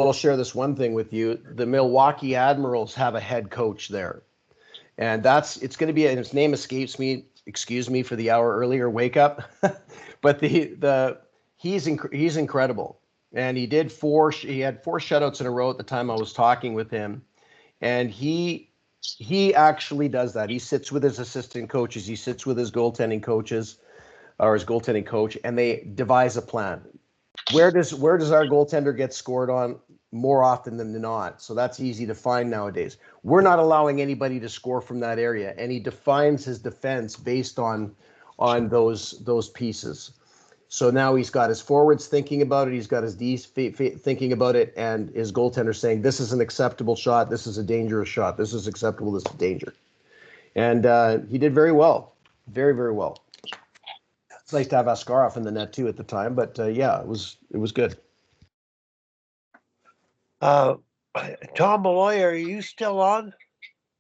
I'll share this one thing with you. The Milwaukee Admirals have a head coach there, and it's going to be, and his name escapes me. Excuse me for the hour earlier wake up, but he's incredible, and he had 4 shutouts in a row at the time I was talking with him, and he actually does that. He sits with his assistant coaches, he sits with his goaltending coaches, or his goaltending coach, and they devise a plan. Where does our goaltender get scored on more often than not? So that's easy to find nowadays. We're not allowing anybody to score from that area, and he defines his defense based on those pieces. So now he's got his forwards thinking about it, he's got his D's thinking about it, and his goaltender saying, this is an acceptable shot, this is a dangerous shot, this is acceptable, this is danger. And he did very well, very, very well. It's nice to have Askarov in the net too at the time, but yeah, it was good. Tom Malloy, are you still on?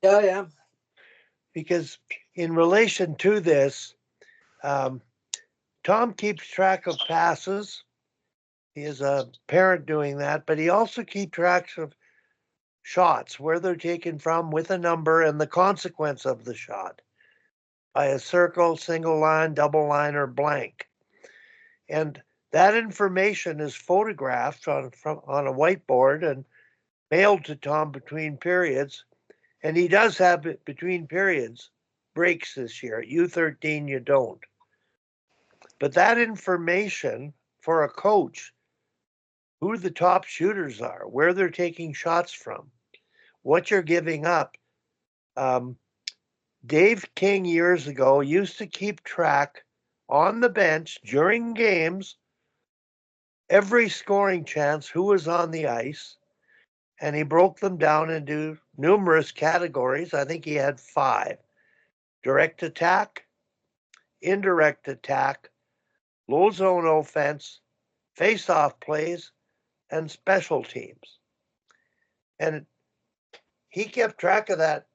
Yeah, I am. Because in relation to this, Tom keeps track of passes. He is a parent doing that, but he also keeps track of shots, where they're taken from with a number and the consequence of the shot by a circle, single line, double line, or blank. And that information is photographed on a whiteboard and mailed to Tom between periods. And he does have it between periods breaks this year. At U13, you don't. But that information for a coach, who the top shooters are, where they're taking shots from, what you're giving up. Dave King years ago used to keep track on the bench during games, every scoring chance, who was on the ice, and he broke them down into numerous categories. I think he had 5: direct attack, indirect attack, low zone offense, face-off plays, and special teams. And he kept track of that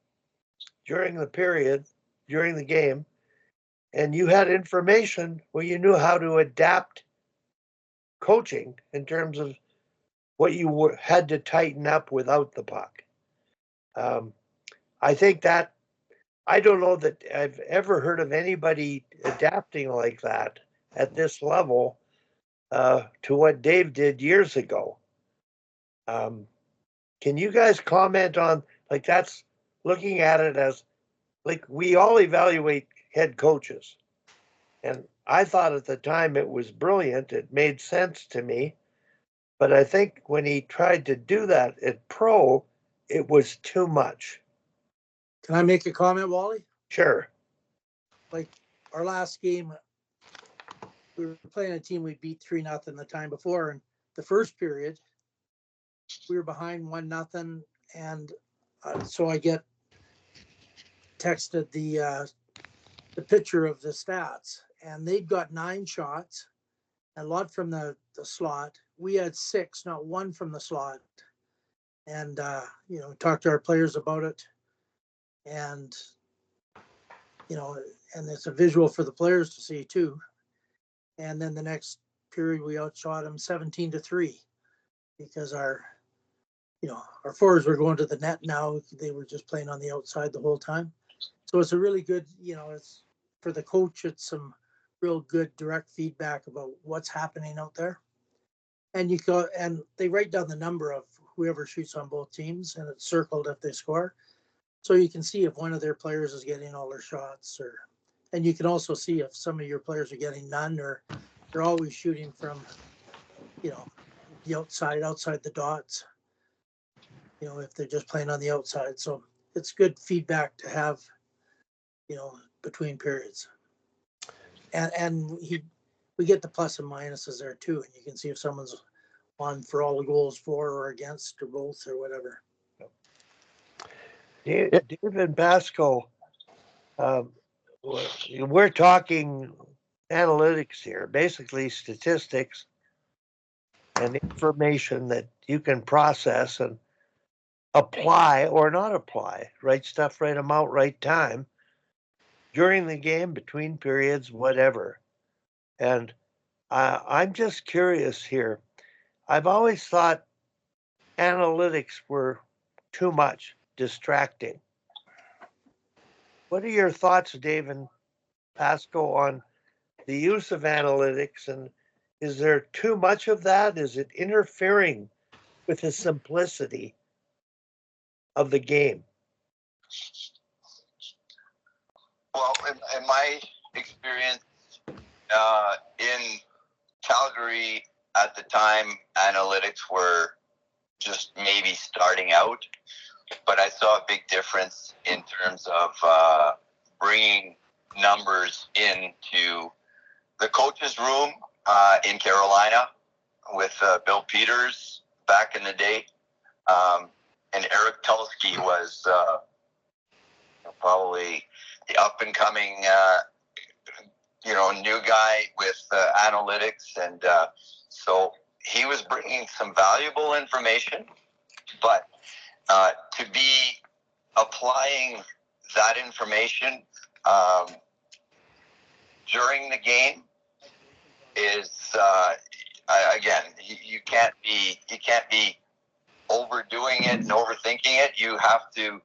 during the period, during the game, and you had information where you knew how to adapt coaching in terms of what you had to tighten up without the puck. I think that, I don't know that I've ever heard of anybody adapting like that at this level to what Dave did years ago. Can you guys comment on, like, that's looking at it as, like, we all evaluate head coaches. And I thought at the time it was brilliant. It made sense to me. But I think when he tried to do that at pro, it was too much. Can I make a comment, Wally? Sure. Like our last game, we were playing a team we beat 3-0 the time before. And the first period, we were behind 1-0. And so I get texted the picture of the stats, and they'd got 9 shots, a lot from the slot. We had 6, not 1 from the slot. And, talked to our players about it. And, and it's a visual for the players to see too. And then the next period, we outshot them 17-3 because our forwards were going to the net now. They were just playing on the outside the whole time. So it's a really good, it's for the coach, it's some real good direct feedback about what's happening out there. And and they write down the number of whoever shoots on both teams, and it's circled if they score. So you can see if one of their players is getting all their shots, and you can also see if some of your players are getting none, or they're always shooting from, the outside the dots, if they're just playing on the outside. So it's good feedback to have, between periods. And we get the plus and minuses there too, and you can see if someone's on for all the goals for or against or both or whatever. David Basco, we're talking analytics here, basically statistics and information that you can process and apply or not apply, right stuff, right amount, right time, during the game, between periods, whatever. And I'm just curious here. I've always thought analytics were too much, distracting. What are your thoughts, Dave and Pasco, on the use of analytics, and is there too much of that? Is it interfering with the simplicity of the game? Well, in my experience in Calgary at the time, analytics were just maybe starting out, but I saw a big difference in terms of bringing numbers into the coach's room in Carolina with Bill Peters back in the day. And Eric Tulsky was probably the up-and-coming, new guy with analytics. And so he was bringing some valuable information, but to be applying that information during the game is, again, you can't be overdoing it and overthinking it. You have to.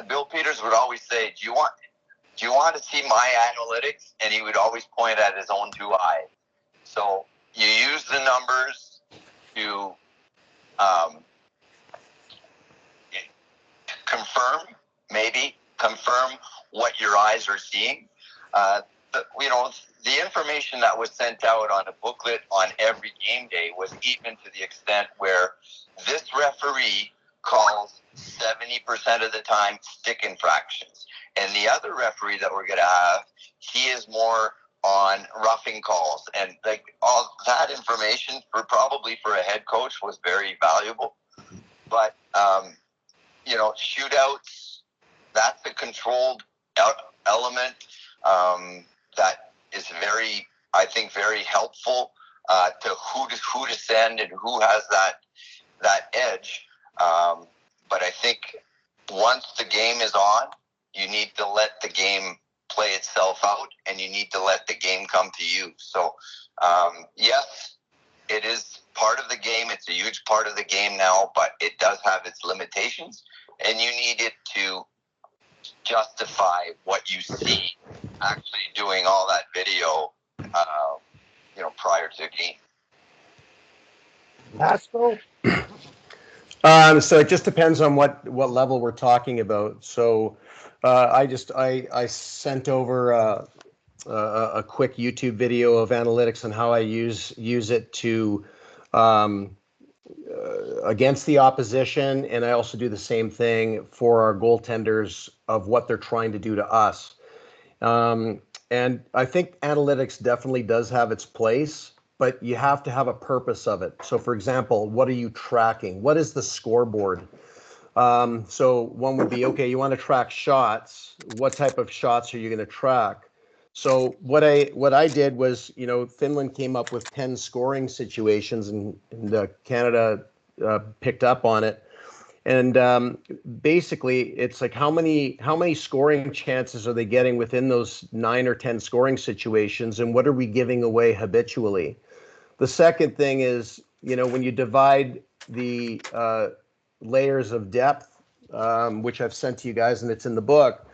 Bill Peters would always say, "Do you want to see my analytics?" And he would always point at his own two eyes. So you use the numbers to confirm what your eyes are seeing. The information that was sent out on a booklet on every game day was even to the extent where this referee calls 70% of the time stick infractions. And the other referee that we're going to have, he is more on roughing calls. And like all that information probably for a head coach was very valuable. But, shootouts, that's a controlled element that is very helpful to who to send and who has that edge. But I think once the game is on, you need to let the game play itself out, and you need to let the game come to you. So, yes, it is part of the game. It's a huge part of the game now, but it does have its limitations, and you need it to justify what you see actually doing all that video, prior to the game. Pasco? So it just depends on what level we're talking about. So I sent over a quick YouTube video of analytics and how I use it to against the opposition, and I also do the same thing for our goaltenders of what they're trying to do to us. And I think analytics definitely does have its place, but you have to have a purpose of it. So, for example, what are you tracking? What is the scoreboard? So one would be, okay, you want to track shots. What type of shots are you going to track? So what I did was, Finland came up with 10 scoring situations, and Canada picked up on it. And basically, it's like how many scoring chances are they getting within those 9 or 10 scoring situations, and what are we giving away habitually? The second thing is, when you divide the layers of depth, which I've sent to you guys, and it's in the book,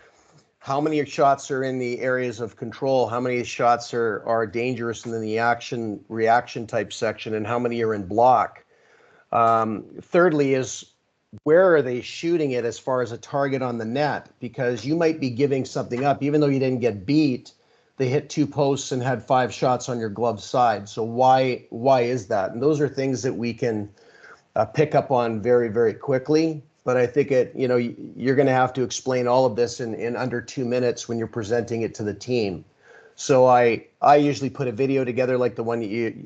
how many shots are in the areas of control, how many shots are dangerous in the reaction type section, and how many are in block. Thirdly is, where are they shooting it as far as a target on the net? Because you might be giving something up, even though you didn't get beat, they hit 2 posts and had 5 shots on your glove side. So why is that? And those are things that we can pick up on very, very quickly. But I think you're going to have to explain all of this in under 2 minutes when you're presenting it to the team. So I usually put a video together like the one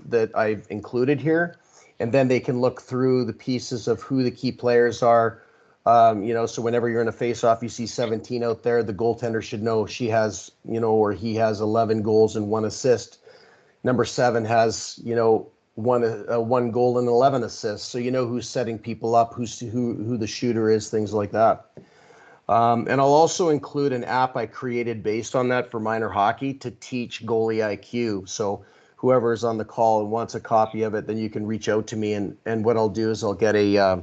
that I've included here, and then they can look through the pieces of who the key players are. So whenever you're in a face-off, you see 17 out there, the goaltender should know she has, or he has 11 goals and 1 assist. Number 7 has, one goal and 11 assists. So you know who's setting people up, who the shooter is, things like that. And I'll also include an app I created based on that for minor hockey to teach goalie IQ. So whoever is on the call and wants a copy of it, then you can reach out to me. And what I'll do is I'll get a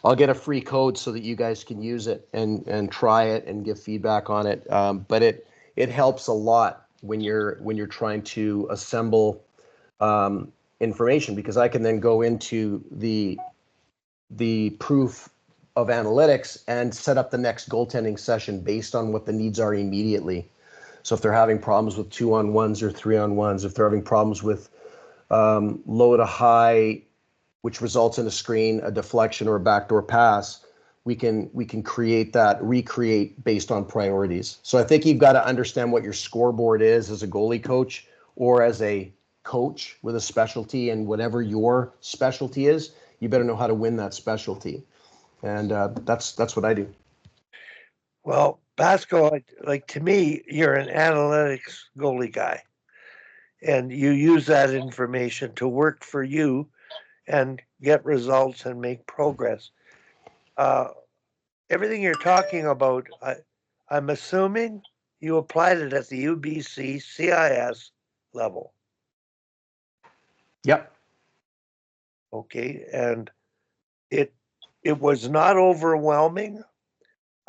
I'll get a free code so that you guys can use it and try it and give feedback on it. But it helps a lot when you're trying to assemble information, because I can then go into the proof of analytics and set up the next goaltending session based on what the needs are immediately. So if they're having problems with 2-on-1s or 3-on-1s, if they're having problems with low to high, which results in a screen, a deflection, or a backdoor pass, we can recreate based on priorities. So I think you've got to understand what your scoreboard is as a goalie coach or as a coach with a specialty, and whatever your specialty is, you better know how to win that specialty. And that's what I do. Well, Basco, like to me, you're an analytics goalie guy, and you use that information to work for you and get results and make progress. Everything you're talking about, I'm assuming you applied it at the UBC CIS level. Yep. Okay, and it was not overwhelming.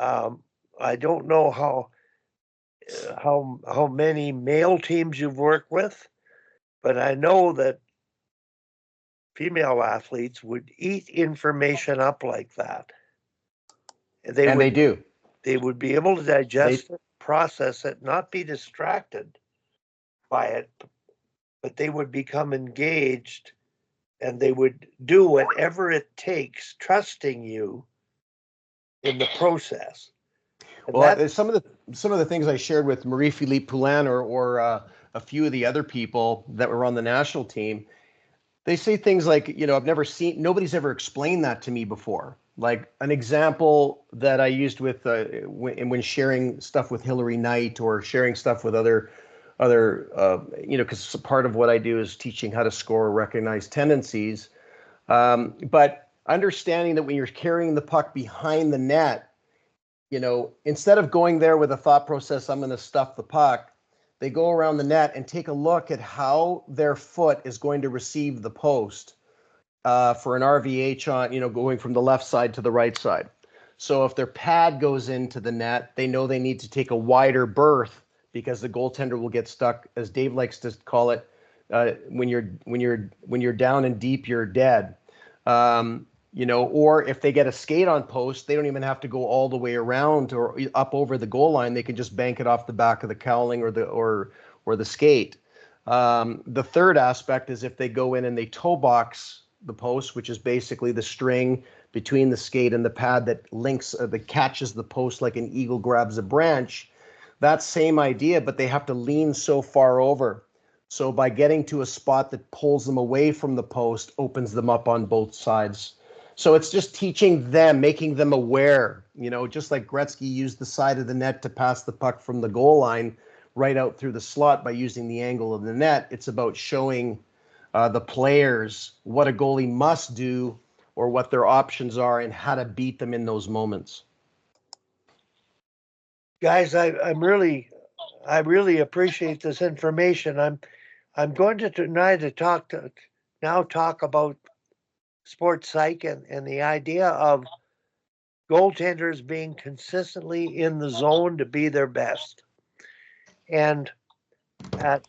I don't know how many male teams you've worked with, but I know that female athletes would eat information up like that. They do. They would be able to digest it, process it, not be distracted by it, but they would become engaged, and they would do whatever it takes, trusting you in the process. And well, some of the things I shared with Marie-Philippe Poulin or a few of the other people that were on the national team, they say things like, nobody's ever explained that to me before. Like an example that I used with when sharing stuff with Hillary Knight or sharing stuff with other because part of what I do is teaching how to score, recognize tendencies. But understanding that when you're carrying the puck behind the net, instead of going there with a thought process, I'm going to stuff the puck, they go around the net and take a look at how their foot is going to receive the post for an RVH on, going from the left side to the right side. So if their pad goes into the net, they know they need to take a wider berth because the goaltender will get stuck, as Dave likes to call it, when you're down and deep, you're dead. Or if they get a skate on post, they don't even have to go all the way around or up over the goal line. They can just bank it off the back of the cowling or the skate. The third aspect is if they go in and they toe box the post, which is basically the string between the skate and the pad that links, that catches the post like an eagle grabs a branch. That same idea, but they have to lean so far over. So by getting to a spot that pulls them away from the post, opens them up on both sides. So it's just teaching them, making them aware, just like Gretzky used the side of the net to pass the puck from the goal line right out through the slot by using the angle of the net. It's about showing the players what a goalie must do or what their options are and how to beat them in those moments. Guys, I really appreciate this information. I'm going to tonight to talk about sports psych and the idea of goaltenders being consistently in the zone to be their best. And at